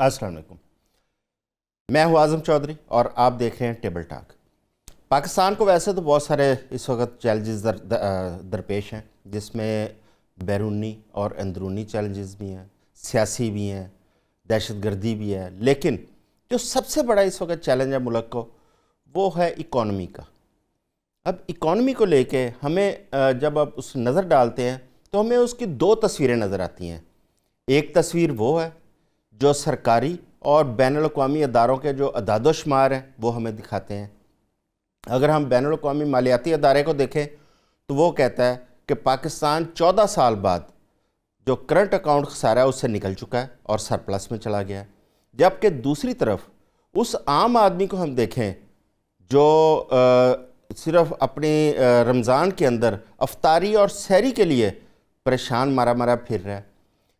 अस्सलाम वालेकुम। मैं हूं आज़म चौधरी और आप देख रहे हैं टेबल टॉक। पाकिस्तान को वैसे तो बहुत सारे इस वक्त चैलेंजेस दरपेश हैं, जिसमें बैरूनी और अंदरूनी चैलेंजेस भी हैं, सियासी भी हैं, दहशतगर्दी भी है। लेकिन जो सबसे बड़ा इस वक्त चैलेंज है मुल्क को, वो है इकॉनमी का। अब इकॉनमी को लेके हमें जब आप उस नज़र डालते हैं तो हमें उसकी दो तस्वीरें नज़र आती हैं। एक तस्वीर वो है जो सरकारी और बैनुल-अक़वामी अदारों के जो अदाद-ओ-शुमार हैं वो हमें दिखाते हैं। अगर हम बैनुल-अक़वामी मालियाती अदारे को देखें तो वो कहता है कि पाकिस्तान 14 साल बाद जो करंट अकाउंट खसारा है उससे निकल चुका है और सरप्लस में चला गया है। जबकि दूसरी तरफ उस आम आदमी को हम देखें जो सिर्फ अपनी रमज़ान के अंदर अफ्तारी और सहरी के लिए परेशान मारा मारा फिर रहा है।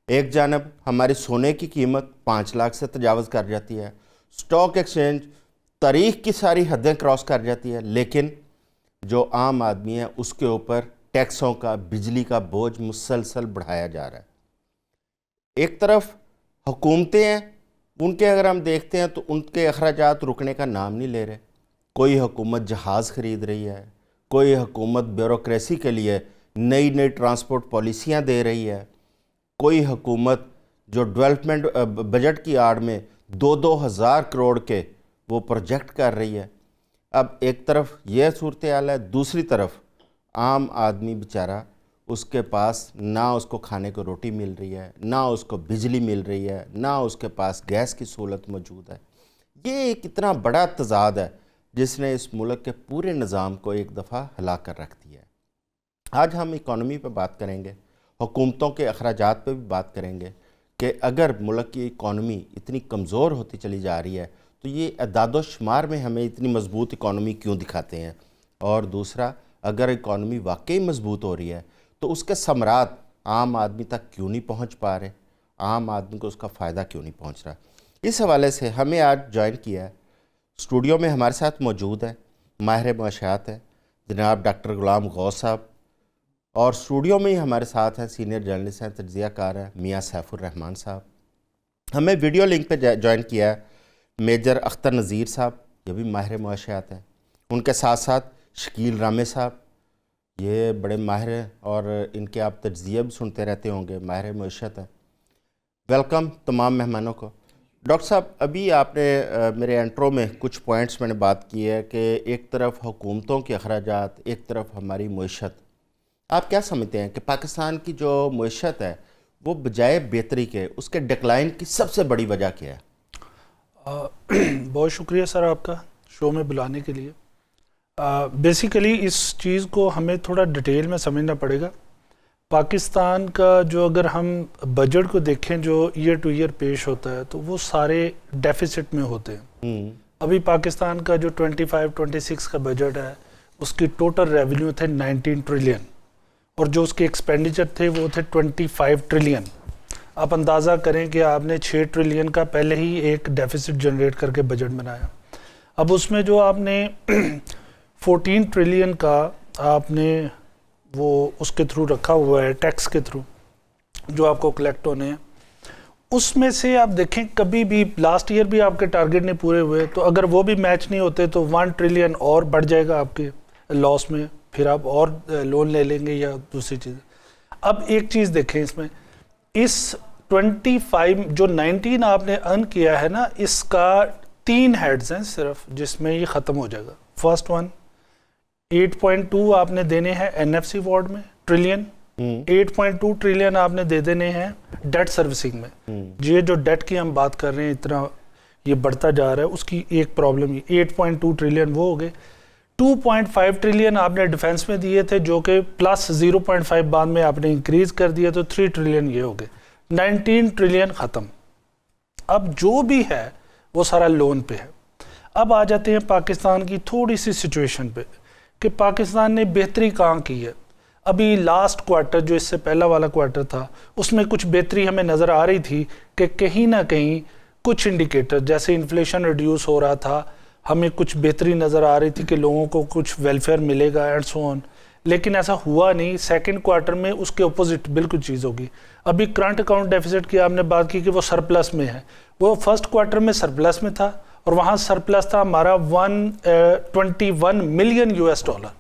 एक जानब हमारी सोने की कीमत 5 लाख से तजावज़ कर जाती है, स्टॉक एक्सचेंज तारीख की सारी हदें क्रॉस कर जाती है, लेकिन जो आम आदमी है उसके ऊपर टैक्सों का, बिजली का बोझ मुसलसल बढ़ाया जा रहा है। एक तरफ हुकूमतें हैं, उनके अगर हम देखते हैं तो उनके अखराजात रुकने का नाम नहीं ले रहे। कोई हुकूमत जहाज़ ख़रीद रही है, कोई हुकूमत ब्यूरोक्रेसी के लिए नई नई ट्रांसपोर्ट पॉलिसियाँ दे रही है, कोई हुकूमत जो डेवलपमेंट बजट की आड़ में 2-2 हज़ार करोड़ के वो प्रोजेक्ट कर रही है। अब एक तरफ यह सूरत हाल है, दूसरी तरफ आम आदमी बेचारा, उसके पास ना उसको खाने को रोटी मिल रही है, ना उसको बिजली मिल रही है, ना उसके पास गैस की सहूलत मौजूद है। ये एक इतना बड़ा तज़ाद है जिसने इस मुल्क के पूरे निज़ाम को एक दफ़ा हिला कर रख दिया है। आज हम इकॉनमी पर बात करेंगे, हुकूमतों के अखराजात पर भी बात करेंगे कि अगर मुल्क की इकॉनमी इतनी कमज़ोर होती चली जा रही है तो ये अदाद-ओ-शुमार में हमें इतनी मजबूत इकॉनमी क्यों दिखाते हैं, और दूसरा, अगर इकॉनमी वाकई मजबूत हो रही है तो उसके समरात आम आदमी तक क्यों नहीं पहुंच पा रहे, आम आदमी को उसका फ़ायदा क्यों नहीं पहुंच रहा। इस हवाले से हमें आज ज्वाइन किया है, स्टूडियो में हमारे साथ मौजूद है माहिर मुआशियात है जनाब डॉक्टर गुलाम गौस साहब, और स्टूडियो में ही हमारे साथ हैं सीनियर जर्नलिस्ट हैं, तज्ज़ियाकार हैं मियाँ सैफुर रहमान साहब। हमें वीडियो लिंक पे ज्वाइन किया है मेजर अख्तर नज़ीर साहब, ये भी माहिर मुआशियात हैं। उनके साथ साथ शकील रामे साहब, ये बड़े माहिर हैं और इनके आप तज्ज़िया भी सुनते रहते होंगे, माहिर मुआशियात हैं। वेलकम तमाम मेहमानों को। डॉक्टर साहब, अभी आपने मेरे इंट्रो में कुछ पॉइंट्स मैंने बात की है कि एक तरफ हुकूमतों के अखराजात, एक तरफ हमारी मईशत। आप क्या समझते हैं कि पाकिस्तान की जो मईशत है वो बजाय बेहतरी के उसके डिक्लाइन की सबसे बड़ी वजह क्या है? बहुत शुक्रिया सर आपका शो में बुलाने के लिए। बेसिकली इस चीज़ को हमें थोड़ा डिटेल में समझना पड़ेगा। पाकिस्तान का जो अगर हम बजट को देखें जो ईयर टू ईयर पेश होता है तो वो सारे डेफिसिट में होते हैं। अभी पाकिस्तान का जो 25-26 का बजट है उसकी टोटल रेवेन्यू थे 19 ट्रिलियन और जो उसके एक्सपेंडिचर थे वो थे 25 ट्रिलियन। आप अंदाज़ा करें कि आपने 6 ट्रिलियन का पहले ही एक डेफिसिट जनरेट करके बजट बनाया। अब उसमें जो आपने 14 ट्रिलियन का आपने वो उसके थ्रू रखा हुआ है, टैक्स के थ्रू जो आपको कलेक्ट होने हैं, उसमें से आप देखें कभी भी लास्ट ईयर भी आपके टारगेट नहीं पूरे हुए, तो अगर वो भी मैच नहीं होते तो 1 ट्रिलियन और बढ़ जाएगा आपके लॉस में, फिर आप और लोन ले लेंगे या दूसरी चीज़। अब एक चीज़ देखें इसमें, इस 25 जो 19 आपने अर्न किया है ना, इसका 3 हेड्स हैं सिर्फ जिसमें ये ख़त्म हो जाएगा। फर्स्ट वन 8.2 आपने देने हैं एनएफसी वार्ड में ट्रिलियन, 8.2 ट्रिलियन आपने दे देने हैं डेट सर्विसिंग में। ये जो डेट की हम बात कर रहे हैं इतना ये बढ़ता जा रहा है, उसकी एक प्रॉब्लम ही 8.2 ट्रिलियन वो हो गए। 2.5 ट्रिलियन आपने डिफेंस में दिए थे जो कि प्लस 0.5 बाद में आपने इंक्रीज कर दिया तो 3 ट्रिलियन ये हो गए, 19 ट्रिलियन ख़त्म। अब जो भी है वो सारा लोन पे है। अब आ जाते हैं पाकिस्तान की थोड़ी सी सिचुएशन पे कि पाकिस्तान ने बेहतरी कहाँ की है। अभी लास्ट क्वार्टर जो इससे पहला वाला क्वार्टर था उसमें कुछ बेहतरी हमें नज़र आ रही थी कि कहीं ना कहीं कुछ इंडिकेटर जैसे इन्फ्लेशन रिड्यूस हो रहा था, हमें कुछ बेहतरी नज़र आ रही थी कि लोगों को कुछ वेलफेयर मिलेगा एंड सो ऑन। लेकिन ऐसा हुआ नहीं। सेकंड क्वार्टर में उसके ऑपोजिट बिल्कुल चीज़ होगी। अभी करंट अकाउंट डेफिसिट की आपने बात की कि वो सरप्लस में है, वो फर्स्ट क्वार्टर में सरप्लस में था और वहाँ सरप्लस था हमारा 121 मिलियन US डॉलर,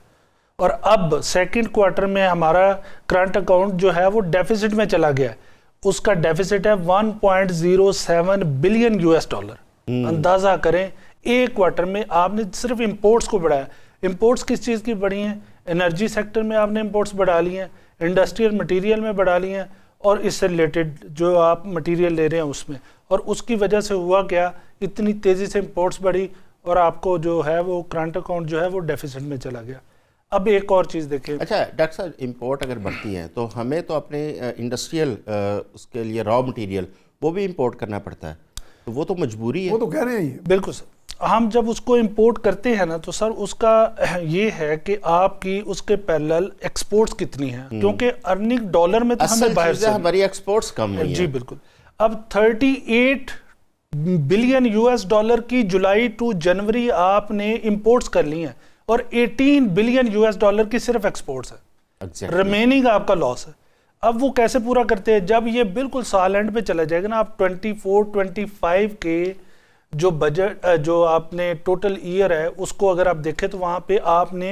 और अब सेकंड क्वार्टर में हमारा करंट अकाउंट जो है वो डेफिसिट में चला गया है। उसका डेफिसिट है 1.07 बिलियन US डॉलर। अंदाजा करें एक क्वार्टर में आपने सिर्फ इंपोर्ट्स को बढ़ाया। इंपोर्ट्स किस चीज़ की बढ़ी हैं? एनर्जी सेक्टर में आपने इंपोर्ट्स बढ़ा ली हैं, इंडस्ट्रियल मटेरियल में बढ़ा ली हैं, और इससे रिलेटेड जो आप मटेरियल ले रहे हैं उसमें। और उसकी वजह से हुआ क्या, इतनी तेज़ी से इंपोर्ट्स बढ़ी और आपको जो है वो करंट अकाउंट जो है वो डेफिसिट में चला गया। अब एक और चीज़ देखें। अच्छा डॉक्टर साहब, इंपोर्ट अगर बढ़ती है तो हमें तो अपने इंडस्ट्रियल उसके लिए रॉ मटेरियल वो भी इंपोर्ट करना पड़ता है, तो वो तो मजबूरी है। वो तो कह रहे हैं। बिल्कुल सर, हम जब उसको इंपोर्ट करते हैं ना तो सर उसका ये है कि आपकी उसके पैरेलल एक्सपोर्ट्स कितनी हैं, क्योंकि अर्निंग डॉलर में तो हमें बाहर से हमारी एक्सपोर्ट्स कम हुई जी हैं। बिल्कुल। अब 38 बिलियन US डॉलर की जुलाई टू जनवरी आपने इंपोर्ट्स कर ली हैं और 18 बिलियन US डॉलर की सिर्फ एक्सपोर्ट्स है। Exactly. रिमेनिंग आपका लॉस है। अब वो कैसे पूरा करते हैं? जब ये बिल्कुल साल एंड पे चला जाएगा ना, आप 24-25 के जो बजट जो आपने टोटल ईयर है उसको अगर आप देखें तो वहां पे आपने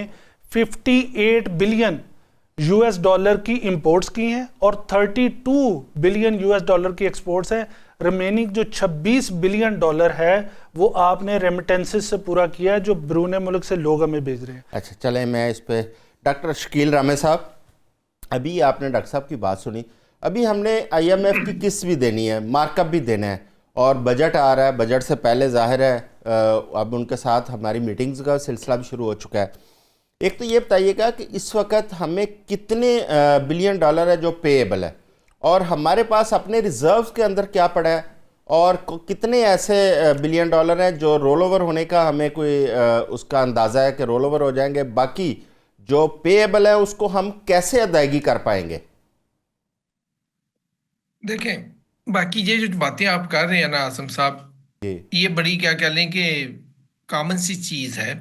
58 बिलियन US डॉलर की इंपोर्ट्स की हैं और 32 बिलियन US डॉलर की एक्सपोर्ट्स हैं। रिमेनिंग जो 26 बिलियन डॉलर है वो आपने रेमिटेंसेस से पूरा किया है, जो ब्रूने मुल्क से लोग हमें भेज रहे हैं। अच्छा चलें, मैं इस पे डॉक्टर शकील रामे साहब, अभी आपने डॉक्टर साहब की बात सुनी, अभी हमने IMF की किस्त भी देनी है, मार्कअप भी देना है, और बजट आ रहा है। बजट से पहले जाहिर है अब उनके साथ हमारी मीटिंग्स का सिलसिला भी शुरू हो चुका है। एक तो ये बताइएगा कि इस वक्त हमें कितने बिलियन डॉलर है जो पेएबल है, और हमारे पास अपने रिजर्व्स के अंदर क्या पड़ा है, और कितने ऐसे बिलियन डॉलर हैं जो रोल ओवर होने का हमें कोई उसका अंदाज़ा है कि रोल ओवर हो जाएंगे, बाकी जो पेएबल है उसको हम कैसे अदायगी कर पाएंगे? देखें, बाकी ये जो बातें आप कर रहे हैं ना आसम साहब, जी ये बड़ी क्या कह लें कि कॉमन सी चीज़ है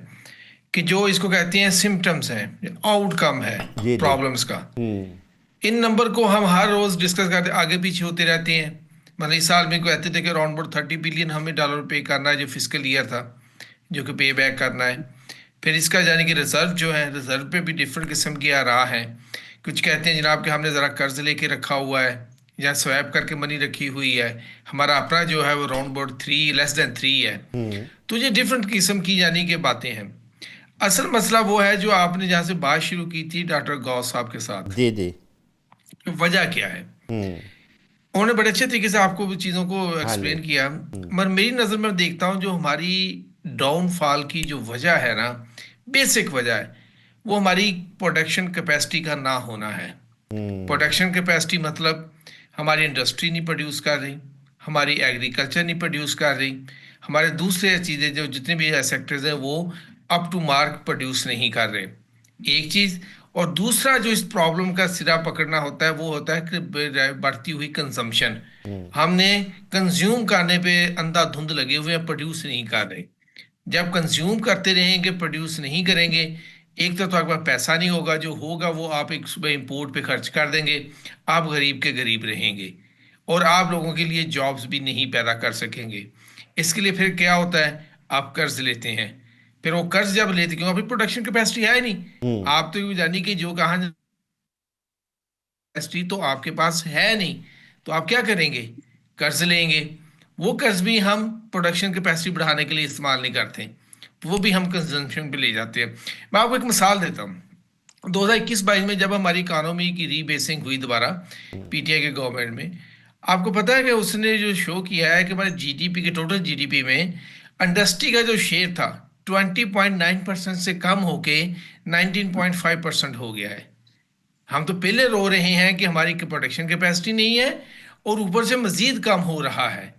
कि जो इसको कहते हैं सिम्टम्स हैं, आउटकम है जी प्रॉब्लम्स का। इन नंबर को हम हर रोज़ डिस्कस करते आगे पीछे होते रहते हैं। मतलब इस साल में कहते थे कि अराउंड अबाउट 30 बिलियन हमें डॉलर पे करना है, जो फिजिकल ईयर था, जो कि पे बैक करना है। फिर इसका यानी कि रिजर्व जो है, रिजर्व पे भी डिफरेंट किस्म की आ रहा है। कुछ कहते हैं जनाब कि हमने ज़रा कर्ज लेके रखा हुआ है या स्वैप करके मनी रखी हुई है, हमारा अपना जो है वो अराउंड अबाउट 3 लेस देन 3 है। तो ये डिफरेंट किस्म की यानी कि बातें हैं। असल मसला वो है जो आपने जहाँ से बात शुरू की थी डॉक्टर गौस साहब के साथ, जी जी। वजह क्या है। उन्होंने बड़े अच्छे तरीके से आपको चीज़ों को एक्सप्लेन किया, मगर मेरी नज़र में देखता हूँ जो हमारी डाउनफॉल की जो वजह है ना, बेसिक वजह है, वो हमारी प्रोडक्शन कैपेसिटी का ना होना है। प्रोडक्शन कैपेसिटी मतलब हमारी इंडस्ट्री नहीं प्रोड्यूस कर रही, हमारी एग्रीकल्चर नहीं प्रोड्यूस कर रही, हमारे दूसरे चीज़ें जो जितने भी सेक्टर्स हैं वो अप टू मार्क प्रोड्यूस नहीं कर रहे, एक चीज़। और दूसरा जो इस प्रॉब्लम का सिरा पकड़ना होता है वो होता है कि बढ़ती हुई कंजम्पशन। हमने कंज्यूम करने पे अंधाधुंध लगे हुए हैं, प्रोड्यूस नहीं कर रहे। जब कंज्यूम करते रहेंगे, प्रोड्यूस नहीं करेंगे, एक तो आपके पास पैसा नहीं होगा, जो होगा वो आप एक सुबह इंपोर्ट पे खर्च कर देंगे, आप गरीब के गरीब रहेंगे और आप लोगों के लिए जॉब्स भी नहीं पैदा कर सकेंगे। इसके लिए फिर क्या होता है, आप कर्ज लेते हैं। फिर वो कर्ज जब लेते, क्योंकि अभी प्रोडक्शन कैपेसिटी है नहीं, आप तो जानी कि जो कहा कैपेसिटी तो आपके पास है नहीं, तो आप क्या करेंगे, कर्ज लेंगे। वो कर्ज भी हम प्रोडक्शन कैपेसिटी बढ़ाने के लिए इस्तेमाल नहीं करते, वो भी हम कंजम्पशन पे ले जाते हैं। मैं आपको एक मिसाल देता हूँ। 2021-22 में जब हमारी इकानमी की रीबेसिंग हुई दोबारा PTI के गवर्नमेंट में, आपको पता है कि उसने जो शो किया है कि हमारे GDP के टोटल GDP में इंडस्ट्री का जो शेयर था 20.9% से कम होके 19.5% हो गया है। हम तो पहले रो रहे हैं कि हमारी प्रोडक्शन कैपेसिटी नहीं है और ऊपर से मजीद कम हो रहा है।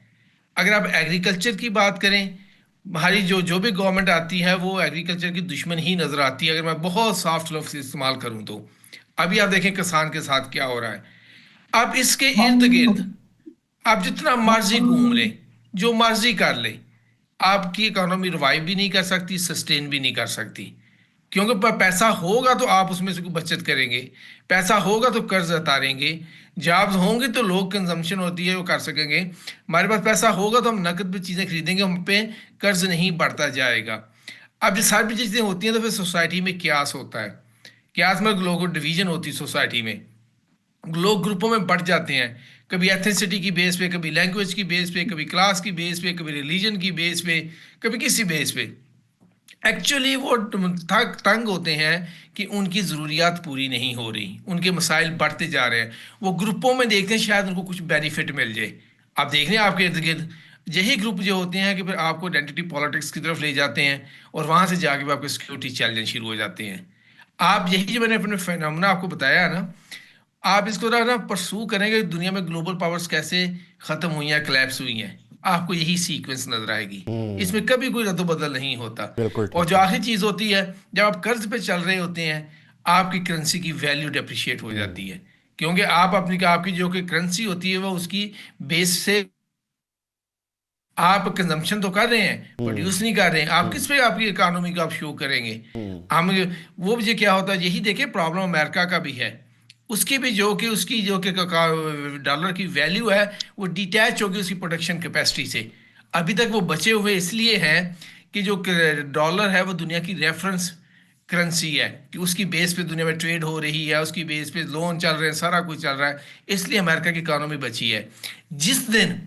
अगर आप एग्रीकल्चर की बात करें, हमारी जो जो भी गवर्नमेंट आती है वो एग्रीकल्चर की दुश्मन ही नज़र आती है, अगर मैं बहुत सॉफ्ट लफ्ज़ इस्तेमाल करूं तो। अभी आप देखें किसान के साथ क्या हो रहा है। आप इसके इर्द गिर्द आप जितना मर्जी घूम लें, जो मर्जी कर लें, आपकी इकोनॉमी रिवाइव भी नहीं कर सकती, सस्टेन भी नहीं कर सकती, क्योंकि पैसा होगा तो आप उसमें से कोई बचत करेंगे, पैसा होगा तो कर्ज उतारेंगे, जॉब्स होंगे तो लोग कंजम्पशन होती है वो कर सकेंगे, हमारे पास पैसा होगा तो हम नकद पे चीज़ें खरीदेंगे, हम पे कर्ज नहीं बढ़ता जाएगा। अब ये सारी चीज़ें होती हैं तो फिर सोसाइटी में क्यास होता है, क्यास में लोगों डिवीजन होती है सोसाइटी में, लोग ग्रुपों में बढ़ जाते हैं, कभी एथनिसिटी की बेस पे, कभी लैंग्वेज की बेस पे, कभी क्लास की बेस पे, कभी रिलीजन की बेस पे, कभी किसी बेस पे। एक्चुअली वो तंग होते हैं कि उनकी ज़रूरियात पूरी नहीं हो रही, उनके मसाइल बढ़ते जा रहे हैं, वो ग्रुपों में देखते हैं शायद उनको कुछ बेनिफिट मिल जाए। आप देख रहे हैं आपके इर्द गिर्द यही ग्रुप जो होते हैं कि फिर आपको आइडेंटिटी पॉलिटिक्स की तरफ ले जाते हैं और वहाँ से जाके भी आपके सिक्योरिटी चैलेंज शुरू हो जाते हैं। आप यही जो मैंने अपने फिनोमेना आपको बताया है ना, आप इसको ना परसू करेंगे दुनिया में ग्लोबल पावर्स कैसे खत्म हुई हैं, क्लैप्स हुई हैं, आपको यही सीक्वेंस नजर आएगी। इसमें कभी कोई रद्द-बदल नहीं होता। बिल्कुल और ठीक जो है। आखिरी चीज होती है, जब आप कर्ज पे चल रहे होते हैं, आपकी करेंसी की वैल्यू डेप्रिशिएट हो जाती है, क्योंकि आप अपनी आपकी जो कि करेंसी होती है वो उसकी बेस से आप कंजम्पशन तो कर रहे हैं, हम्म। प्रोड्यूस नहीं कर रहे हैं, आप किस हम्म। पे आपकी इकोनॉमी को आप शो करेंगे। हम्म। हम वो भी क्या होता है, यही देखिए प्रॉब्लम अमेरिका का भी है, उसकी भी जो कि उसकी जो कि डॉलर की वैल्यू है वो डिटैच होगी उसकी प्रोडक्शन कैपेसिटी से। अभी तक वो बचे हुए इसलिए हैं कि जो डॉलर है वो दुनिया की रेफरेंस करेंसी है, कि उसकी बेस पे दुनिया में ट्रेड हो रही है, उसकी बेस पे लोन चल रहे हैं, सारा कुछ चल रहा है, इसलिए अमेरिका की इकोनॉमी बची है। जिस दिन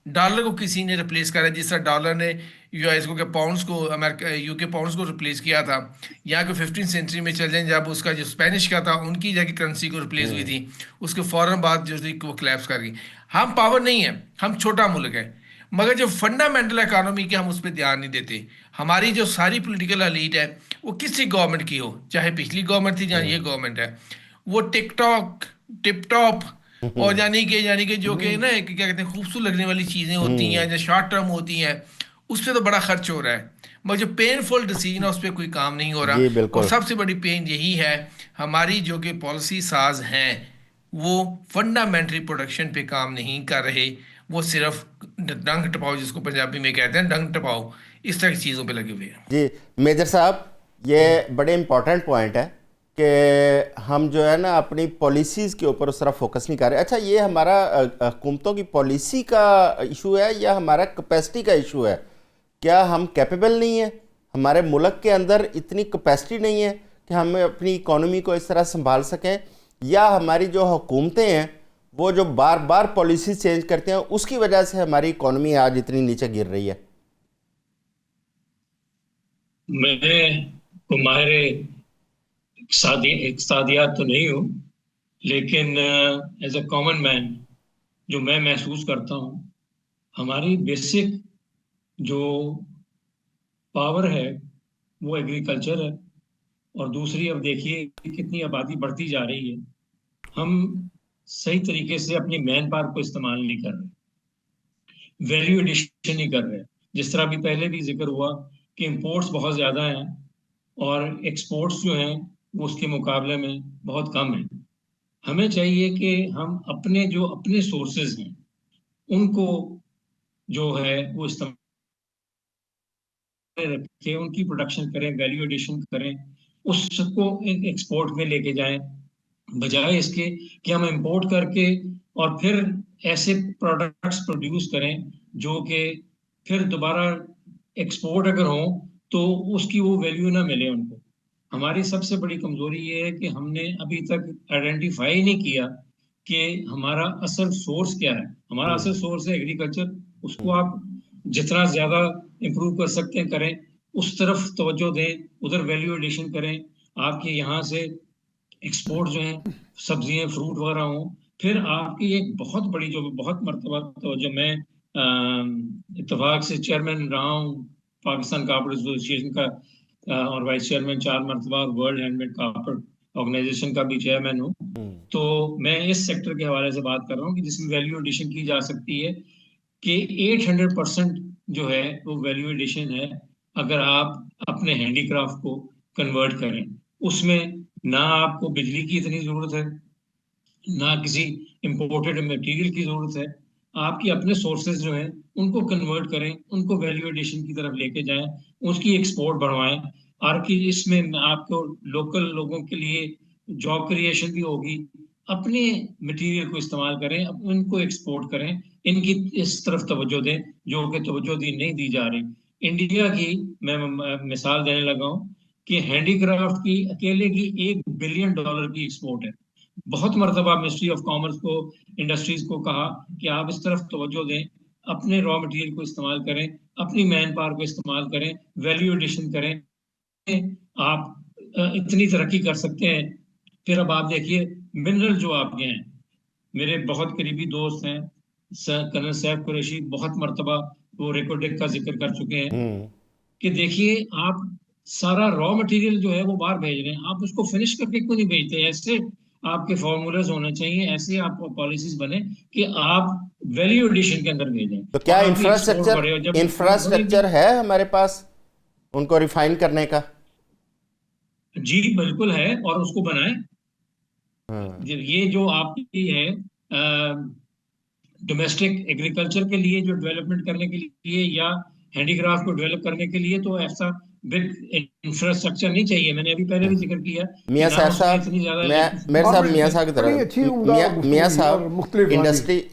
डॉलर को किसी ने रिप्लेस करा, जिस तरह डॉलर ने यूएस को के पाउंड्स को, अमेरिका यूके पाउंड्स को रिप्लेस किया था, यहाँ के 15th सेंचुरी में चल जाए जब उसका जो स्पेनिश का था उनकी जगह करेंसी को रिप्लेस हुई थी, उसके फौरन बाद जो थी वो क्लैप्स कर गई। हम पावर नहीं है, हम छोटा मुल्क है, मगर जो फंडामेंटल इकोनॉमी के हम उस पर ध्यान नहीं देते। हमारी जो सारी पॉलिटिकल एलीट है वो किसी गवर्नमेंट की हो, चाहे पिछली गवर्नमेंट थी चाहे ये गवर्नमेंट है, वो टिकटॉक टिप टॉप और यानी कि जो कि ना क्या कहते हैं खूबसूरत लगने वाली चीज़ें होती हैं जो शॉर्ट टर्म होती हैं, उस पर तो बड़ा खर्च हो रहा है, मगर जो पेनफुल डिसीजन है उस पर कोई काम नहीं हो रहा। जी और बिल्कुल। सबसे बड़ी पेन यही है, हमारी जो कि पॉलिसी साज हैं वो फंडामेंटली प्रोडक्शन पे काम नहीं कर रहे, वो सिर्फ डंग टपाओ, जिसको पंजाबी में कहते हैं डंग टपाओ, इस तरह की चीज़ों पे लगे हुए हैं। जी मेजर साहब, ये बड़े इम्पोर्टेंट पॉइंट है कि हम जो है ना अपनी पॉलिसीज़ के ऊपर उस तरह फोकस नहीं कर रहे। अच्छा, ये हमारा हुकूमतों की पॉलिसी का इशू है या हमारा कैपेसिटी का इशू है? क्या हम कैपेबल नहीं है, हमारे मुल्क के अंदर इतनी कैपेसिटी नहीं है कि हम अपनी इकोनॉमी को इस तरह संभाल सकें, या हमारी जो हुकूमतें हैं वो जो बार बार पॉलिसी चेंज करते हैं उसकी वजह से हमारी इकोनॉमी आज इतनी नीचे गिर रही है? मैं तो माहिर इक्तिसादियात तो नहीं हूँ, लेकिन एज अ कॉमन मैन जो मैं महसूस करता हूँ, हमारी बेसिक जो पावर है वो एग्रीकल्चर है। और दूसरी, अब देखिए कितनी आबादी बढ़ती जा रही है, हम सही तरीके से अपनी मैन पावर को इस्तेमाल नहीं कर रहे, वैल्यू एडिशन नहीं कर रहे। जिस तरह अभी पहले भी जिक्र हुआ कि इंपोर्ट्स बहुत ज़्यादा हैं और एक्सपोर्ट्स जो हैं वो उसके मुकाबले में बहुत कम हैं। हमें चाहिए कि हम अपने जो अपने सोर्सेज हैं उनको जो है वो इस्तेमाल रखें, उनकी प्रोडक्शन करें, वैल्यू एडिशन करें, उसको एक्सपोर्ट में लेके जाएं, बजाय इसके कि हम इंपोर्ट करके और फिर ऐसे प्रोडक्ट्स प्रोड्यूस करें जो कि फिर दोबारा एक्सपोर्ट अगर हो तो उसकी वो वैल्यू ना मिले उनको। हमारी सबसे बड़ी कमजोरी ये है कि हमने अभी तक आइडेंटिफाई नहीं किया कि हमारा असल सोर्स क्या है। हमारा असल सोर्स है एग्रीकल्चर, उसको आप जितना ज्यादा इंप्रूव कर सकते हैं करें, उस तरफ तवज्जो दें, उधर वैल्यू एडिशन करें। आपके यहाँ से एक्सपोर्ट जो है सब्जियां फ्रूट वगैरह हो, फिर आपकी एक बहुत बड़ी जो बहुत मरतबा तो जो मैं इत्तेफाक से चेयरमैन रहा हूँ पाकिस्तान कार्पेट एसोसिएशन का, और वाइस चेयरमैन 4 मरतबा, वर्ल्ड हैंडमेड कार्पेट ऑर्गेनाइजेशन का भी चेयरमैन हूँ। तो मैं इस सेक्टर के हवाले से बात कर रहा हूँ कि जिसमें वैल्यू एडिशन की जा सकती है कि 800% जो है वो वैल्यू एडिशन है अगर आप अपने हैंडीक्राफ्ट को कन्वर्ट करें। उसमें ना आपको बिजली की इतनी जरूरत है, ना किसी इंपोर्टेड मटेरियल की जरूरत है। आपके अपने सोर्सेज जो हैं उनको कन्वर्ट करें, उनको वैल्यू एडिशन की तरफ लेके जाएं, उसकी एक्सपोर्ट बढ़वाएं। और कि इसमें आपको लोकल लोगों के लिए जॉब क्रिएशन भी होगी। अपने मटेरियल को इस्तेमाल करें, इनको एक्सपोर्ट करें, इनकी इस तरफ तवज्जो दें जो कि तवज्जो नहीं दी जा रही। इंडिया की मैं मिसाल देने लगा हूँ कि हैंडीक्राफ्ट की अकेले की $1 बिलियन की एक्सपोर्ट है। बहुत मरतबा मिनिस्ट्री ऑफ कॉमर्स को, इंडस्ट्रीज को कहा कि आप इस तरफ तवज्जो दें, अपने रॉ मटेरियल को इस्तेमाल करें, अपनी मैन पावर को इस्तेमाल करें, वैल्यू एडिशन करें, आप इतनी तरक्की कर सकते हैं। फिर अब आप देखिए मिनरल जो आपके हैं, मेरे बहुत करीबी दोस्त हैं कर्नल सैफ कुरैशी, बहुत मरतबा वो रेकोडेक का जिक्र कर चुके हैं कि देखिए आप सारा रॉ मटेरियल जो है वो बाहर भेज रहे हैं, आप उसको फिनिश करके क्यों नहीं भेजते? ऐसे आपके फॉर्मूलाज होने चाहिए, ऐसे आप पॉलिसीज बने कि आप वैल्यू एडिशन के अंदर भेजें। तो क्या और आपकी export बढ़े, और जब इंफ्रास्ट्रक्चर है हमारे पास उनको रिफाइन करने का? जी बिल्कुल है, और उसको बनाएं। ये जो आपकी है डोमेस्टिक एग्रीकल्चर के लिए जो डेवलपमेंट करने के लिए या हैंडीक्राफ्ट को डेवलप करने के लिए, तो ऐसा बिग इंफ्रास्ट्रक्चर नहीं चाहिए। मैंने अभी पहले भी जिक्र किया मियां कि ना साहब, उसमें इतनी ज्यादा मेरे साहब मियां साहब की तरफ, मियां साहब,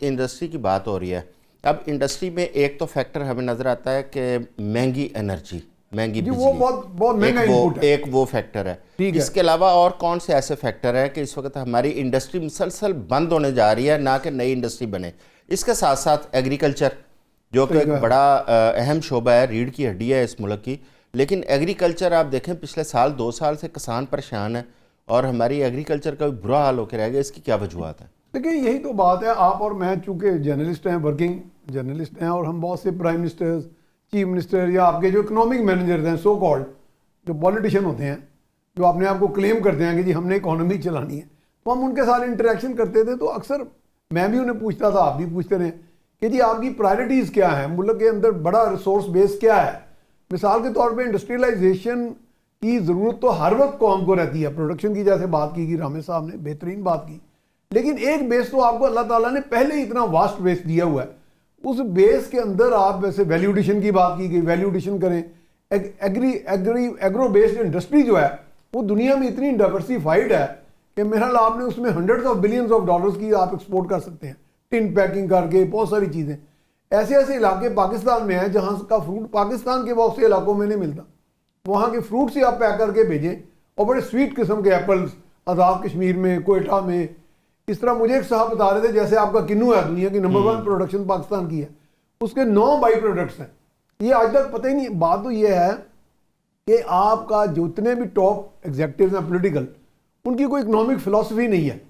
इंडस्ट्री की बात हो रही है। अब इंडस्ट्री में एक तो फैक्टर हमें नजर आता है कि महंगी एनर्जी, महंगी बिजली, वो बहुत महंगा इनपुट है। एक वो फैक्टर है। इसके अलावा और कौन से ऐसे फैक्टर हैं कि इस वक्त हमारी इंडस्ट्री मुसलसल बंद होने जा रही है, ना कि नई इंडस्ट्री बने? इसके साथ साथ एग्रीकल्चर जो कि एक बड़ा अहम शोबा है, रीढ़ की हड्डी है इस मुल्क की, लेकिन एग्रीकल्चर आप देखें पिछले साल 2 साल से किसान परेशान है और हमारी एग्रीकल्चर का भी बुरा हाल होकर रह गया। इसकी क्या वजूहत है? देखिए यही तो बात है, आप और मैं चूँकि जर्नलिस्ट हैं, वर्किंग जर्नलिस्ट हैं, और हम बहुत से प्राइम मिनिस्टर्स, चीफ मिनिस्टर या आपके जो इकोनॉमिक मैनेजर्स हैं, सो कॉल्ड जो पॉलिटिशियन होते हैं, जो अपने आप को क्लेम करते हैं कि जी हमने इकोनॉमी चलानी है, तो हम उनके साथ इंटरेक्शन करते थे। तो अक्सर मैं भी उन्हें पूछता था, आप भी पूछते रहे कि जी आपकी प्रायोरिटीज़ क्या है, मुल्क के अंदर बड़ा रिसोर्स बेस क्या है। मिसाल के तौर पे इंडस्ट्रियलाइजेशन की ज़रूरत तो हर वक्त कौम को रहती है, प्रोडक्शन की जैसे बात की रामे साहब ने बेहतरीन बात की, लेकिन एक बेस तो आपको अल्लाह ताला ने पहले ही इतना वास्ट बेस दिया हुआ है। उस बेस के अंदर आप वैसे वैल्यू एडिशन की बात की गई, वैल्यू एडिशन करें। एग्रो बेस्ड इंडस्ट्री जो है वो दुनिया में इतनी डाइवर्सिफाइड है कि मेरा आपने उसमें $100 of billions की आप एक्सपोर्ट कर सकते हैं, टिन पैकिंग करके, बहुत सारी चीज़ें। ऐसे ऐसे इलाके पाकिस्तान में हैं जहाँ का फ्रूट पाकिस्तान के बहुत से इलाकों में नहीं मिलता, वहाँ के फ्रूट से आप पैक करके भेजें, और बड़े स्वीट किस्म के एप्पल्स आज़ाद कश्मीर में, कोयटा में। इस तरह मुझे एक साहब बता रहे थे जैसे आपका किन्नू है दुनिया की नंबर 1 प्रोडक्शन पाकिस्तान की है, उसके 9 बाई प्रोडक्ट्स हैं। ये आज तक पता ही नहीं। बात तो ये है कि आपका जितने भी टॉप एग्जेक्टिव्स हैं पॉलिटिकल, उनकी कोई इकोनॉमिक फिलॉसफी नहीं है।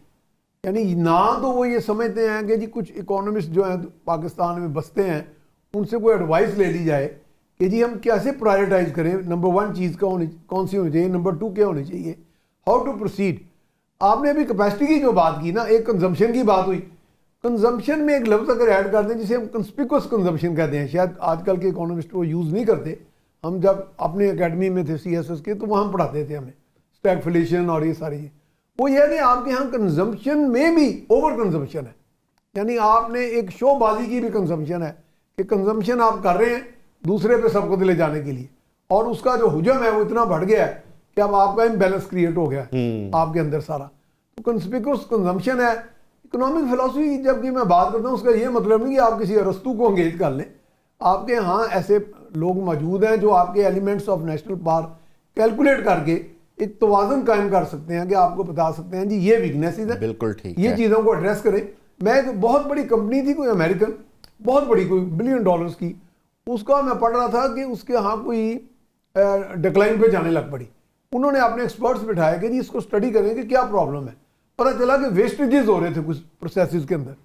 यानी ना तो वो ये समझते हैं कि जी कुछ इकोनॉमिस्ट जो हैं पाकिस्तान में बसते हैं, उनसे कोई एडवाइस ले ली जाए कि जी हम कैसे प्रायोरिटाइज करें, नंबर 1 चीज़ कौन सी होनी चाहिए, नंबर 2 क्या होनी चाहिए, हाउ टू प्रोसीड। आपने अभी कैपेसिटी की जो बात की ना, एक कंजम्पशन की बात हुई। कंजम्पशन में एक लफ्ज़ अगर ऐड कर दें जिसे हम कंस्पिकुअस कंजम्पशन कहते हैं, शायद आजकल के इकोनॉमिस्ट वो यूज़ नहीं करते। हम जब अपने एकेडमी में थे CSS के, तो वहाँ हम पढ़ाते थे हमें स्टैगफ्लेशन और ये सारी। वो ये है कि आपके यहाँ कंजम्पशन में भी ओवर कंजम्पशन है, यानी आपने एक शोबाजी की भी कंजम्पशन है कि कंजम्पशन आप कर रहे हैं दूसरे पे सबको दिले जाने के लिए, और उसका जो हुजम है वो इतना बढ़ गया है कि अब आपका इम्बैलेंस क्रिएट हो गया है आपके अंदर सारा। तो कंस्पिकुअस कंजम्पशन है। इकोनॉमिक फिलॉसफी जबकि मैं बात करता हूँ, उसका ये मतलब नहीं कि आप किसी अरस्तू को एंगेज कर लें। आपके यहाँ ऐसे लोग मौजूद हैं जो आपके elements of national power calculate करके एक तवाज़ुन कायम कर सकते हैं कि आपको बता सकते हैं जी ये वीकनेसेस है, बिल्कुल ठीक ये है। चीज़ों को एड्रेस करें। मैं एक बहुत बड़ी कंपनी थी, कोई अमेरिकन, बहुत बड़ी, कोई $1 बिलियन की, उसका मैं पढ़ रहा था कि उसके यहाँ कोई डिक्लाइन पे जाने लग पड़ी। उन्होंने अपने एक्सपर्ट्स बिठाए कि जी इसको स्टडी करें कि क्या प्रॉब्लम है। पता चला कि वेस्टेजेस हो रहे थे कुछ प्रोसेसेस के अंदर,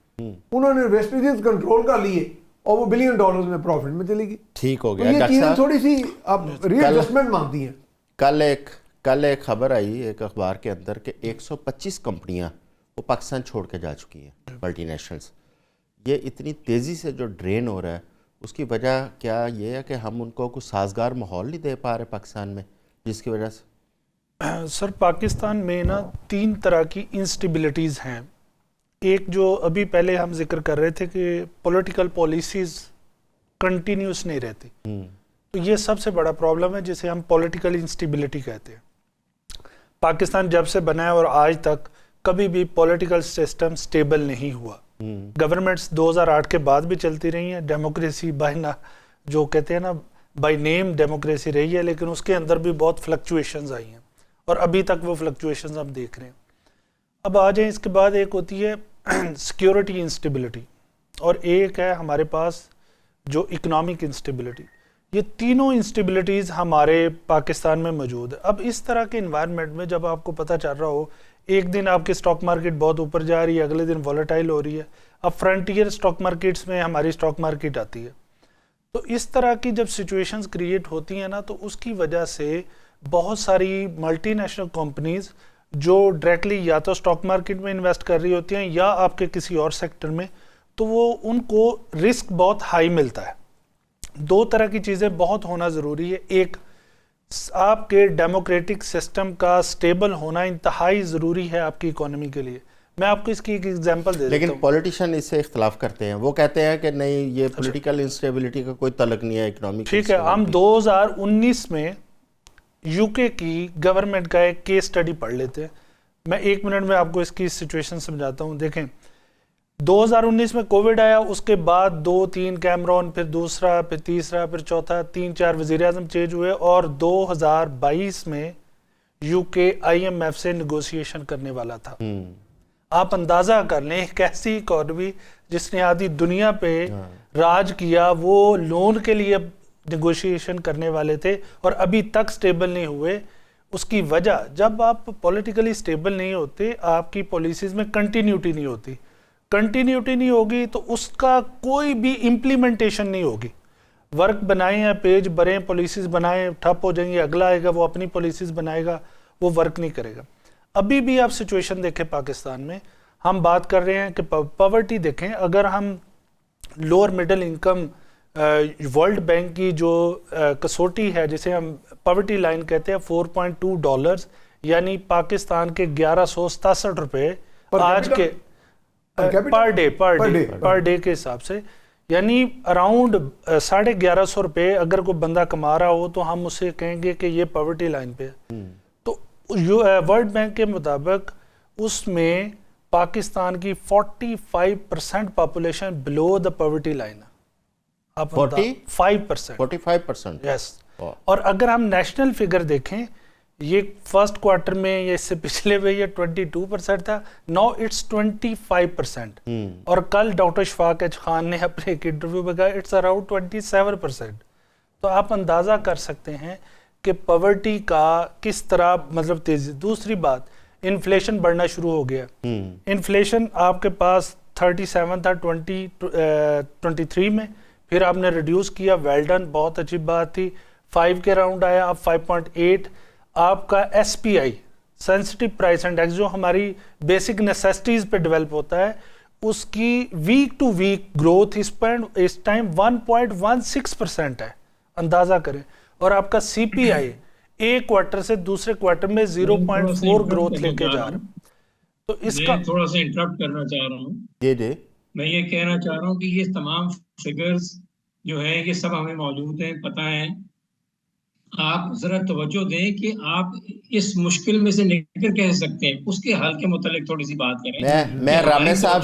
उन्होंने वेस्टेजेस कंट्रोल कर लिए और वो $1 बिलियन में प्रॉफिट में चली गई। ठीक हो तो गया। ये चीज़ें थोड़ी सी अब रीएडजस्टमेंट मांगती हैं। कल एक खबर आई एक अखबार के अंदर कि 125 कंपनियां वो पाकिस्तान छोड़ के जा चुकी हैं, मल्टीनेशनल्स। ये इतनी तेज़ी से जो ड्रेन हो रहा है उसकी वजह क्या ये है कि हम उनको कुछ साजगार माहौल नहीं दे पा रहे पाकिस्तान में, जिसकी वजह से? सर पाकिस्तान में ना 3 तरह की इंस्टेबिलिटीज़ हैं। एक जो अभी पहले हम जिक्र कर रहे थे कि पॉलिटिकल पॉलिसीज़ कंटिन्यूस नहीं रहती, तो तो ये सबसे बड़ा प्रॉब्लम है जिसे हम पॉलिटिकल इंस्टेबिलिटी कहते हैं। पाकिस्तान जब से बना है और आज तक कभी भी पॉलिटिकल सिस्टम स्टेबल नहीं हुआ। गवर्नमेंट्स 2008 के बाद भी चलती रही हैं, डेमोक्रेसी बाय ना जो कहते हैं ना बाय नेम डेमोक्रेसी रही है, लेकिन उसके अंदर भी बहुत फ्लक्चुएशंस आई हैं और अभी तक वो फ्लक्चुएशंस हम देख रहे हैं। अब आ जाए इसके बाद एक होती है सिक्योरिटी इंस्टेबिलिटी और एक है हमारे पास जो इकोनॉमिक इंस्टेबिलिटी। ये तीनों इंस्टेबिलिटीज़ हमारे पाकिस्तान में मौजूद है। अब इस तरह के इन्वायरमेंट में जब आपको पता चल रहा हो एक दिन आपकी स्टॉक मार्केट बहुत ऊपर जा रही है, अगले दिन वॉलेटाइल हो रही है। अब फ्रंटियर स्टॉक मार्केट्स में हमारी स्टॉक मार्केट आती है। तो इस तरह की जब सिचुएशंस क्रिएट होती हैं ना, तो उसकी वजह से बहुत सारी मल्टीनेशनल कंपनीज जो डायरेक्टली या तो स्टॉक मार्केट में इन्वेस्ट कर रही होती हैं या आपके किसी और सेक्टर में, तो वो उनको रिस्क बहुत हाई मिलता है। दो तरह की चीज़ें बहुत होना ज़रूरी है। एक, आपके डेमोक्रेटिक सिस्टम का स्टेबल होना इंतहाई ज़रूरी है आपकी इकोनॉमी के लिए। मैं आपको इसकी एक एग्जांपल दे देता हूं। लेकिन पॉलिटिशियन इससे इख्तलाफ करते हैं, वो कहते हैं कि नहीं ये पॉलिटिकल इंस्टेबिलिटी का कोई तलक नहीं है इकोनॉमिक। ठीक है, हम 2019 में यूके की गवर्नमेंट का एक केस स्टडी पढ़ लेते हैं। मैं 1 मिनट में आपको इसकी सिचुएशन समझाता हूँ। देखें, 2019 में कोविड आया, उसके बाद 2-3 कैमरॉन, फिर दूसरा, फिर तीसरा, फिर चौथा, 3-4 वज़ीर आज़म चेंज हुए और 2022 में यूके IMF से निगोशिएशन करने वाला था। आप अंदाज़ा कर लें, एक ऐसी इकॉनमी जिसने आधी दुनिया पे राज किया, वो लोन के लिए निगोशिएशन करने वाले थे और अभी तक स्टेबल नहीं हुए। उसकी वजह, जब आप पॉलिटिकली स्टेबल नहीं होते, आपकी पॉलिसीज़ में कंटिन्यूटी नहीं होती। कंटिन्यूटी नहीं होगी तो उसका कोई भी इम्प्लीमेंटेशन नहीं होगी। वर्क बनाए हैं, पेज भरे, पॉलिसीज़ बनाए, ठप हो जाएंगे, अगला आएगा वो अपनी पॉलिसीज़ बनाएगा, वो वर्क नहीं करेगा। अभी भी आप सिचुएशन देखें पाकिस्तान में, हम बात कर रहे हैं कि पॉवर्टी देखें, अगर हम lower middle income world bank की जो कसौटी है जिसे हम पॉवर्टी लाइन कहते हैं, $4.2, यानी पाकिस्तान के 1167 रुपये आज के पर डे के हिसाब से, यानी अराउंड 1150 रुपये अगर कोई बंदा कमा रहा हो तो हम उसे कहेंगे कि ये पॉवर्टी लाइन पे है। तो वर्ल्ड बैंक के मुताबिक उसमें पाकिस्तान की 45% population below the poverty line है। आप 45%। यस। और अगर हम नेशनल फिगर देखें, ये फर्स्ट क्वार्टर में या इससे पिछले में ये 22% था, नाउ इट्स 25%। और कल डॉक्टर शफाक एच खान ने अपने एक इंटरव्यू में कहा इट्स अराउंड 27%। तो आप अंदाज़ा कर सकते हैं कि पॉवर्टी का किस तरह मतलब तेजी। दूसरी बात, इन्फ्लेशन बढ़ना शुरू हो गया। इन्फ्लेशन आपके पास 37 था 2023 में, फिर आपने रिड्यूस किया, वेल डन, बहुत अच्छी बात थी। 5 के राउंड आया, अब 5.8। आपका SPI सेंसिटिव प्राइस इंडेक्स जो हमारी बेसिक नेसेसिटीज पे डेवलप होता है, उसकी वीक टू वीक ग्रोथ इस टाइम 1.16% है, अंदाजा करें। और आपका CPI एक क्वार्टर से दूसरे क्वार्टर में 0.4 ग्रोथ लेके जा रहा है। तो इसका थोड़ा सा इंटरप्ट करना चाह रहा हूँ। जी मैं ये कहना चाह रहा हूँ कि ये तमाम फिगर्स जो है ये सब हमें मौजूद हैं, पता है। आप जरा तवज्जो दें कि आप इस मुश्किल में से निकल कैसे सकते हैं, उसके हल के मुतालिक थोड़ी सी बात करें। मैं रामेश साहब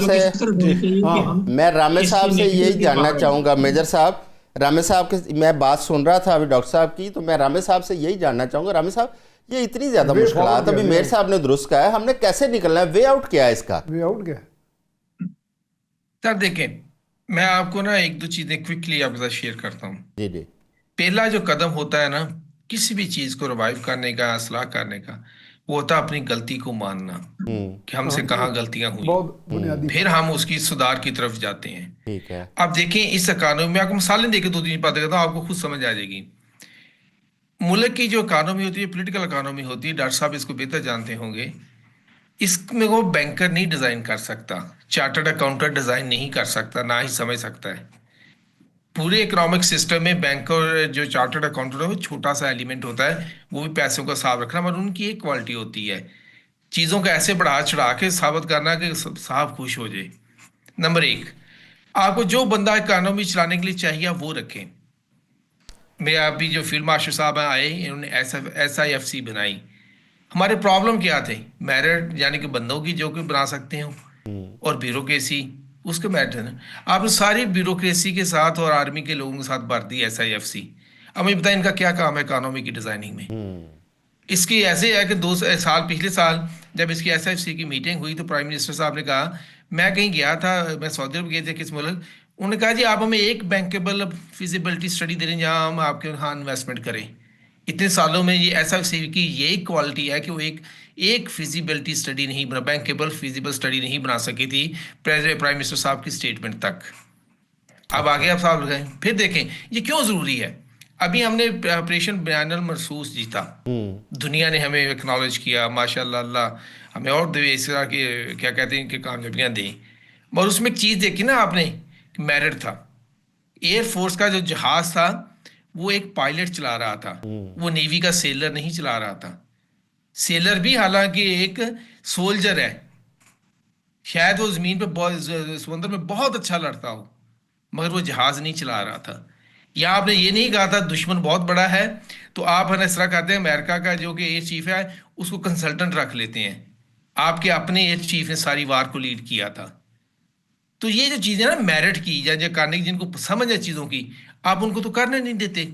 से यही जानना चाहूँगा। मेजर साहब, रामेश साहब के मैं बात सुन रहा था अभी डॉक्टर साहब की, तो मैं रामेश साहब से यही जानना चाहूँगा। रामेश साहब, ये इतनी ज़्यादा मुश्किलात अभी मेयर साहब ने दुरुस्त कहा है, हमने कैसे निकलना है? वे आउट क्या है इसका? वे आउट क्या है सर? देखें, मैं आपको ना 1-2 चीज़ें क्विकली आपके साथ शेयर करता हूँ। जी। पहला जो कदम होता है ना किसी भी चीज़ को रिवाइव करने का, असलाह करने का, वो होता है अपनी गलती को मानना कि हमसे कहाँ गलतियां हुई, फिर हम उसकी सुधार की तरफ जाते हैं। ठीक है। अब देखें, इस इकानमी में आपको मिसालें देके 2-3 बातें करता हूँ, आपको खुद समझ आ जाएगी। मुल्क की जो इकानमी होती है, पॉलिटिकल इकानमी होती है, डॉक्टर साहब इसको बेहतर जानते होंगे, इसमें वो बैंकर नहीं डिज़ाइन कर सकता, चार्टर्ड अकाउंटेंट डिज़ाइन नहीं कर सकता, ना ही समझ सकता है। पूरे इकोनॉमिक सिस्टम में बैंकर जो चार्टर्ड अकाउंटेंट है वो छोटा सा एलिमेंट होता है, वो भी पैसों का हिसाब रखना, मगर उनकी एक क्वालिटी होती है चीज़ों को ऐसे बढ़ा चढ़ा के साबित करना कि साहब खुश हो जाए। नंबर 1, आपको जो बंदा इकोनॉमी चलाने के लिए चाहिए वो रखें। मैं अभी जो फील्ड मार्शल साहब आए, इन्होंने SIFC बनाई। हमारे प्रॉब्लम क्या थे? मेरिट यानी कि बंदों की जो कि बना सकते हो, और ब्यूरोक्रेसी उसके मैटर है। आपने सारी ब्यूरोक्रेसी के साथ और आर्मी के लोगों के साथ भर दी SIFC। अब मुझे बताएं इनका क्या काम है इकोनॉमी की डिजाइनिंग में? इसकी ऐसे है कि 2 साल पिछले साल जब इसकी SIFC की मीटिंग हुई तो प्राइम मिनिस्टर साहब ने कहा, मैं कहीं गया था, मैं सऊदी अरब गए थे किस मुल्क, उन्होंने कहा जी आप हमें एक बैंकेबल फिजिबिलिटी स्टडी दे रहे हैं जहाँ हम आपके यहाँ इन्वेस्टमेंट करें। इतने सालों में ये SIFC की यही क्वालिटी है कि वो एक फिजिबिलिटी स्टडी नहीं बना, बैंकेबल फिजिबल स्टडी नहीं बना सकी थी प्राइम मिनिस्टर साहब की स्टेटमेंट तक। अब आगे आप साहब लगाएं, फिर देखें ये क्यों ज़रूरी है। अभी हमने ऑपरेशन बयानुल मरसूस जीता, दुनिया ने हमें एक्नॉलेज किया, माशाल्लाह, अल्लाह हमें और दे इस तरह के क्या कहते हैं कि कामयाबियाँ दें। और उसमें एक चीज़ देखी ना आपने, मेरिट था। एयरफोर्स का जो जहाज़ था वो एक पायलट चला रहा था, वो नेवी का सेलर नहीं चला रहा था। सेलर भी हालांकि एक सोल्जर है, शायद वो ज़मीन पे समुद्र में बहुत अच्छा लड़ता हो, मगर वो जहाज़ नहीं चला रहा था। या आपने ये नहीं कहा था दुश्मन बहुत बड़ा है तो आप है ना इस तरह कहते हैं, अमेरिका का जो कि एयर चीफ है उसको कंसल्टेंट रख लेते हैं। आपके अपने एयर चीफ ने सारी वार को लीड किया था। तो ये जो चीज़ें ना मेरिट की या जो करने की, जिनको समझ है चीज़ों की, आप उनको तो करने नहीं देते।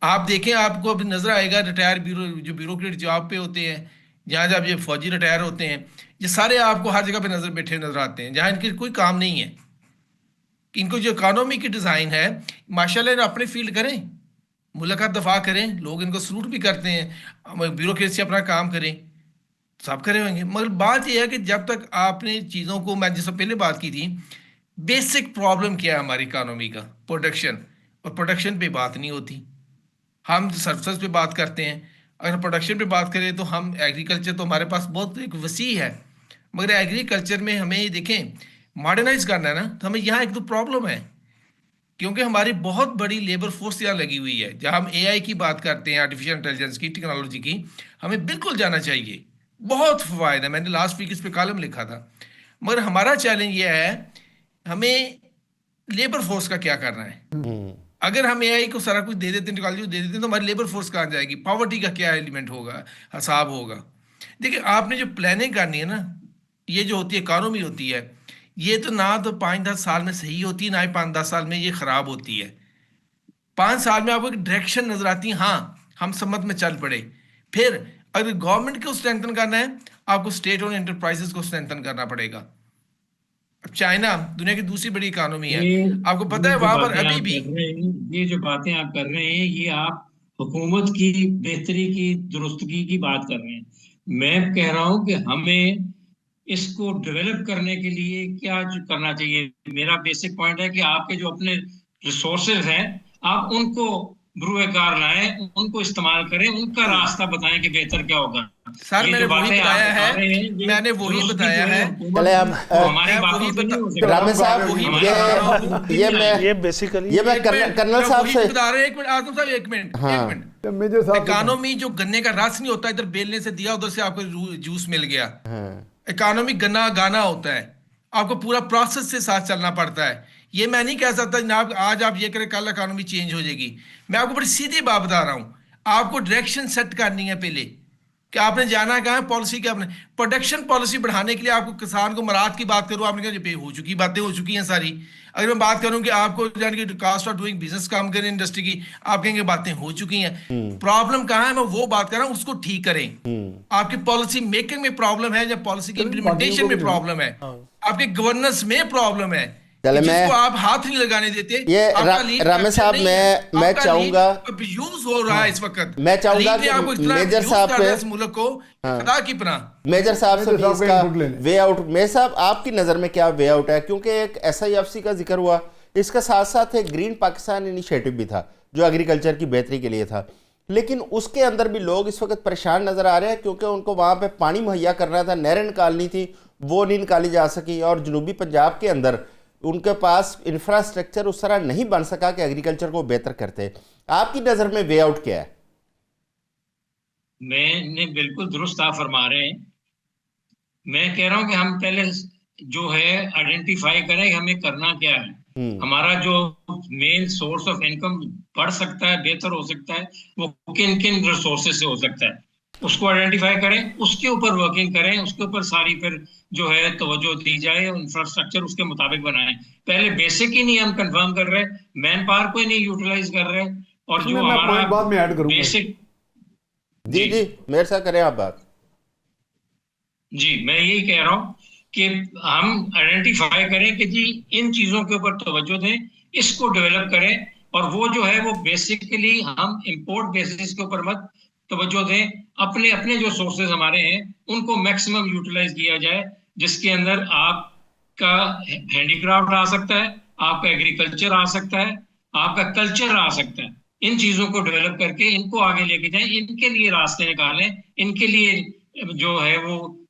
आप देखें, आपको अभी नजर आएगा रिटायर ब्यूरोक्रेट जॉब पे होते हैं, जहाँ जब ये फौजी रिटायर होते हैं, ये सारे आपको हर जगह पे बैठे नजर आते हैं जहाँ इनके कोई काम नहीं है। इनको जो इकोनॉमी की डिज़ाइन है, माशाल्लाह अपने फील्ड करें, मुल्क का दफा करें, लोग इनको सलूट भी करते हैं, ब्यूरोक्रेसी अपना काम करें, सब करे होंगे। मगर बात यह है कि जब तक आपने चीज़ों को, मैं जिससे पहले बात की थी, बेसिक प्रॉब्लम क्या है हमारी इकोनॉमी का? प्रोडक्शन। और प्रोडक्शन पे बात नहीं होती, हम सर्विसेज पे बात करते हैं। अगर प्रोडक्शन पे बात करें तो हम एग्रीकल्चर तो हमारे पास बहुत एक वसी है, मगर एग्रीकल्चर में हमें ये देखें मॉडर्नाइज करना है ना, तो हमें यहाँ एक दो प्रॉब्लम है, क्योंकि हमारी बहुत बड़ी लेबर फोर्स यहाँ लगी हुई है। जहाँ हम AI की बात करते हैं, आर्टिफिशियल इंटेलिजेंस की, टेक्नोलॉजी की, हमें बिल्कुल जाना चाहिए, बहुत फ़वायद है। मैंने लास्ट वीक इस पे कॉलम लिखा था। मगर हमारा चैलेंज ये है, हमें लेबर फोर्स का क्या करना है? अगर हम AI को सारा कुछ दे देते हैं, टेक्नोलॉजी दे देते हैं, तो हमारी लेबर फोर्स कहाँ जाएगी? पॉवर्टी का क्या एलिमेंट होगा, हिसाब होगा? देखिए, आपने जो प्लानिंग करनी है ना, ये जो होती है इकॉनमी होती है, ये तो ना तो 5-10 साल में सही होती है, ना ही 5-10 साल में ये खराब होती है। 5 साल में आपको एक डायरेक्शन नजर आती है, हाँ हम सम्मत में चल पड़े। फिर अगर गवर्नमेंट को स्ट्रेंथन करना है, आपको स्टेट और एंटरप्राइजेस को स्ट्रेंथन करना पड़ेगा। अब चाइना दुनिया की दूसरी बड़ी इकोनॉमी है, आपको पता है वहां पर अभी भी ये जो बातें आप कर रहे हैं, ये आप हुकूमत की बेहतरी की, दुरुस्तगी की बात कर रहे हैं। मैं कह रहा हूं कि हमें इसको डेवलप करने के लिए क्या करना चाहिए। मेरा बेसिक पॉइंट है कि आपके जो अपने रिसोर्सेज हैं, आप उनको बुरुएकार लाएं, उनको इस्तेमाल करें, उनका रास्ता बताएं कि बेहतर क्या होगा। सर ये मैंने जो वही बातें आप बताया बता है, रहे हैं, ये मैंने वही दुरुस्तगी बताया जो है। हुकूमत चले हम वो हमारी मैं बातों वही से नहीं हो सकती। रामेश साहब, वही ये बता रहा हूँ। ये बेसिकली ये मैं कर्नल मैं साहब वही से, बता रहे हैं। एक मिनट आजम साहब, एक मिनट, हाँ। एक मिनट। जब मेजर साहब से इकोनॉमी जो गन्ने का रस नहीं होता, इधर बेलने से दिया, उधर से आपको जूस मिल गया। इकोनॉमी गन्ना गाना होता है, आपको पूरा प्रोसेस से साथ चलना पड़ता है। ये मैं नहीं कह सकता जनाब आज आप ये करें कल इकोनॉमी चेंज हो जाएगी। मैं आपको बड़ी सीधी बात बता रहा हूँ, आपको डायरेक्शन सेट करनी है पहले कि आपने जाना कहाँ है, पॉलिसी क्या। आपने प्रोडक्शन पॉलिसी बढ़ाने के लिए आपको किसान को मराद की बात करूँ, आपने कहा पे हो चुकी बातें हो चुकी हैं सारी। अगर मैं बात करूं कि आपको यानी कि कास्ट ऑफ डूइंग बिजनेस काम करें इंडस्ट्री की, आप कहेंगे बातें हो चुकी हैं। प्रॉब्लम कहाँ है, मैं वो बात कर रहा हूं, उसको ठीक करें। आपकी पॉलिसी मेकिंग में प्रॉब्लम है या पॉलिसी की इंप्लीमेंटेशन में प्रॉब्लम है, आपके गवर्नेंस में प्रॉब्लम है, चले जिसको आप हाथ नहीं लगाने देते। ये रामेश साहब, मैं चाहूंगा, यूज हो रहा है इस वक्त। मैं चाहूंगा कि मेजर साहब पे, इस मुल्क को खुदा की पनाह मेजर साहब से भी इसका वे आउट, मेजर साहब आपकी नज़र में क्या वे आउट है? क्योंकि एक SIFC का जिक्र हुआ, इसका साथ साथ एक ग्रीन पाकिस्तान इनिशिएटिव भी था जो एग्रीकल्चर की बेहतरी के लिए था, लेकिन उसके अंदर भी लोग इस वक्त परेशान नज़र आ रहे हैं क्योंकि उनको वहाँ पे पानी मुहैया करना था, नहरें निकालनी थी, वो नहीं निकाली जा सकी, और जनूबी पंजाब के अंदर उनके पास इंफ्रास्ट्रक्चर उस तरह नहीं बन सका कि एग्रीकल्चर को बेहतर करते। आपकी नज़र में वे आउट क्या है? मैंने बिल्कुल दुरुस्त आप फरमा रहे हैं। मैं कह रहा हूं कि हम पहले जो है आइडेंटिफाई करें कि हमें करना क्या है। हमारा जो मेन सोर्स ऑफ इनकम बढ़ सकता है, बेहतर हो सकता है, वो किन किन रिसोर्सेज से हो सकता है, उसको आइडेंटिफाई करें, उसके ऊपर वर्किंग करें, उसके ऊपर सारी फिर जो है तवज्जो दी जाए, इंफ्रास्ट्रक्चर उसके मुताबिक बनाएं। पहले बेसिक ही नहीं हम कंफर्म कर रहे, मैन पावर को ही नहीं यूटिलाइज कर रहे, और इसमें जो मैं हमारा पॉइंट बाद में ऐड करूंगा। बेसिक जी जी, मेरे साथ करें आप बात। जी मैं यही कह रहा हूं कि हम आइडेंटिफाई करें कि जी इन चीजों के ऊपर तवज्जो दें, इसको डेवलप करें, और वो जो है वो बेसिकली हम इंपोर्ट बेसिस के ऊपर मत तवज्जो दें, अपने अपने जो सोर्सेज हमारे हैं उनको मैक्सिमम यूटिलाइज किया जाए, जिसके अंदर आपका हैंडीक्राफ्ट आ सकता है, आपका एग्रीकल्चर आ सकता है, आपका कल्चर आ सकता है। इन चीजों को डेवलप करके इनको आगे लेके जाएं, इनके लिए रास्ते निकालें, इनके लिए जो है वो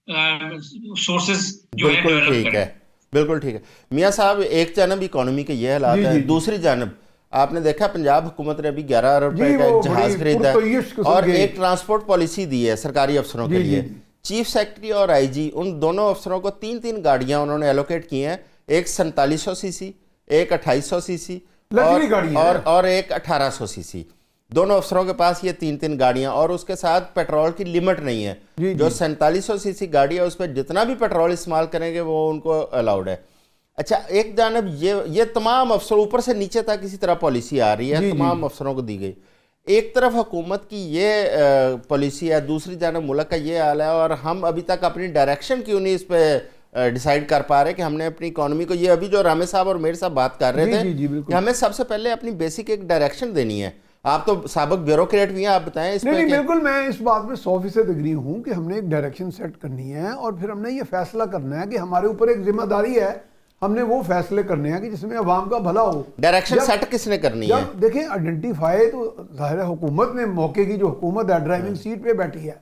सोर्सेज जो है बिल्कुल डेवलप ठीक करें। है, बिल्कुल ठीक है। मियाँ साहब, एक जानब इकोनॉमी के ये हालात जी, है, जी, जी। दूसरी जानब आपने देखा पंजाब हुकूमत ने अभी 11 अरब जी, रुपए का वो एक जहाज बड़ी खरीदा पुरतयश है किस्म और के- एक ट्रांसपोर्ट पॉलिसी दी है सरकारी अफसरों के जी, जी, लिए। जी। चीफ सेक्रेटरी और आईजी, उन दोनों अफसरों को 3-3 गाड़ियां उन्होंने एलोकेट की हैं, एक 4700 सीसी, एक 2800 सीसी लग्जरी गाड़ियां हैं। और एक 1800 सीसी। दोनों अफसरों के पास ये 3-3 गाड़ियां, और उसके साथ पेट्रोल की लिमिट नहीं है। जी, जो जी। 4700 सीसी गाड़ी है उस पर जितना भी पेट्रोल इस्तेमाल करेंगे वो उनको अलाउड है। अच्छा, एक जानब ये तमाम अफसरों ऊपर से नीचे तक इसी तरह पॉलिसी आ रही है, जी, तमाम जी। अफसरों को दी गई। एक तरफ हुकूमत की ये पॉलिसी है, दूसरी जानब मुल्क का ये हाल है, और हम अभी तक अपनी डायरेक्शन क्यों नहीं इस पर डिसाइड कर पा रहे कि हमने अपनी इकोनॉमी को, ये अभी जो रामे साहब और मेरे साहब बात कर रहे जी, थे जी, जी, बिल्कुल। कि हमें सबसे पहले अपनी बेसिक एक डायरेक्शन देनी है। आप तो साबिक ब्यूरोक्रेट भी हैं, आप बताएं इस नहीं पे नहीं, कि- बिल्कुल मैं इस बात में 100% एग्री हूँ कि हमने एक डायरेक्शन सेट करनी है, और फिर हमने ये फैसला करना है कि हमारे ऊपर एक जिम्मेदारी है, हमने वो फैसले करने हैं कि जिसमें अवाम का भला हो। डायरेक्शन जब- सेट किसने करनी है? जब देखें आइडेंटिफाई तो जाहिर है हुकूमत ने, मौके की जो हुकूमत है ड्राइविंग सीट पे बैठी है,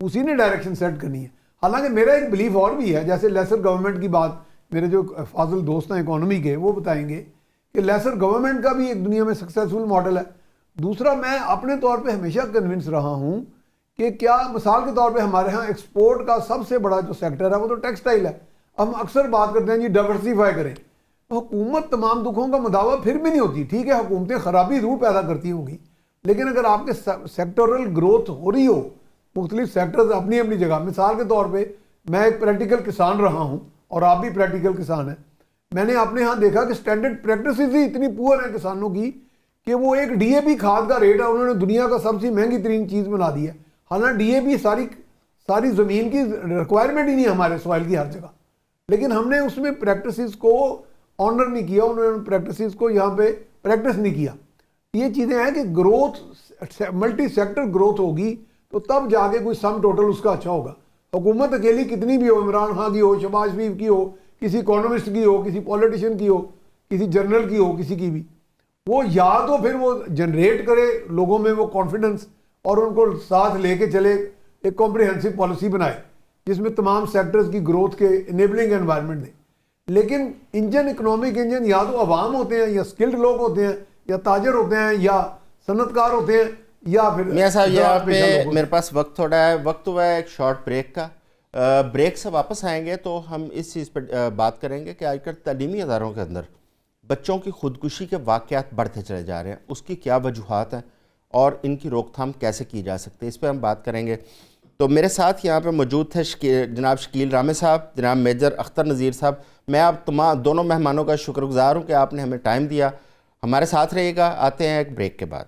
उसी ने डायरेक्शन सेट करनी है। हालांकि मेरा एक बिलीफ और भी है, जैसे लेसर गवर्नमेंट की बात मेरे जो फाजिल दोस्त हैं इकोनॉमी के, वो बताएंगे कि लेसर गवर्नमेंट का भी एक दुनिया में सक्सेसफुल मॉडल है। दूसरा, मैं अपने तौर पे हमेशा कन्विंस रहा हूँ कि क्या मिसाल के तौर पे हमारे यहाँ एक्सपोर्ट का सबसे बड़ा जो सेक्टर है वो तो टेक्सटाइल है। हम अक्सर बात करते हैं जी डाइवर्सिफाई करें, तो हुकूमत तमाम दुखों का मुदावा फिर भी नहीं होती। ठीक है, हुकूमतें खराबी जरूर पैदा करती होंगी, लेकिन अगर आपके सेक्टोरल ग्रोथ हो रही हो, मुख्तलिफ सेक्टर्स अपनी अपनी जगह, मिसाल के तौर पर मैं एक प्रैक्टिकल किसान रहा हूँ और आप भी प्रैक्टिकल किसान हैं, मैंने अपने यहाँ देखा कि स्टैंडर्ड प्रैक्टिस ही इतनी पुअर है किसानों की कि वो एक डीएपी खाद का रेट है उन्होंने दुनिया का सबसे महंगी तरीन चीज़ बना दी है। हालांकि डीएपी सारी ज़मीन की रिक्वायरमेंट ही नहीं है हमारे सॉइल की हर जगह, लेकिन हमने उसमें प्रैक्टिसेस को ऑनर नहीं किया, उन्होंने प्रैक्टिसेस को यहाँ पे प्रैक्टिस नहीं किया। ये चीज़ें हैं कि ग्रोथ, मल्टी सेक्टर ग्रोथ होगी तो तब जाके कोई सम टोटल उसका अच्छा होगा। हुकूमत अकेली कितनी भी हो, इमरान खान की हो, शहबाज शरीफ की हो, किसी इकोनॉमिस्ट की हो, किसी पॉलिटिशियन की हो, किसी जर्नल की हो, किसी की भी, वो या तो फिर वो जनरेट करे लोगों में वो कॉन्फिडेंस और उनको साथ लेके चले, एक कॉम्प्रिहेंसिव पॉलिसी बनाए जिसमें तमाम सेक्टर्स की ग्रोथ के इनेबलिंग एनवायरनमेंट दे। लेकिन इंजन, इकोनॉमिक इंजन या तो अवाम होते हैं, या स्किल्ड लोग होते हैं, या ताजर होते हैं, या सनतकार होते हैं, या फिर मियाँ साहब यहाँ पे पेशा लोग होते मेरे पास वक्त थोड़ा है, वक्त हुआ है एक शॉर्ट ब्रेक का। ब्रेक से वापस आएंगे तो हम इस चीज़ पर बात करेंगे कि आजकल तालीमी अदारों के अंदर बच्चों की खुदकुशी के वाक़यात बढ़ते चले जा रहे हैं, उसकी क्या वजूहात हैं और इनकी रोकथाम कैसे की जा सकती है, इस पर हम बात करेंगे। तो मेरे साथ यहाँ पे मौजूद थे जनाब शकील रामे साहब, जनाब मेजर अख्तर नज़ीर साहब। मैं आप तमाम दोनों मेहमानों का शुक्रगुजार हूँ कि आपने हमें टाइम दिया। हमारे साथ रहिएगा, आते हैं एक ब्रेक के बाद।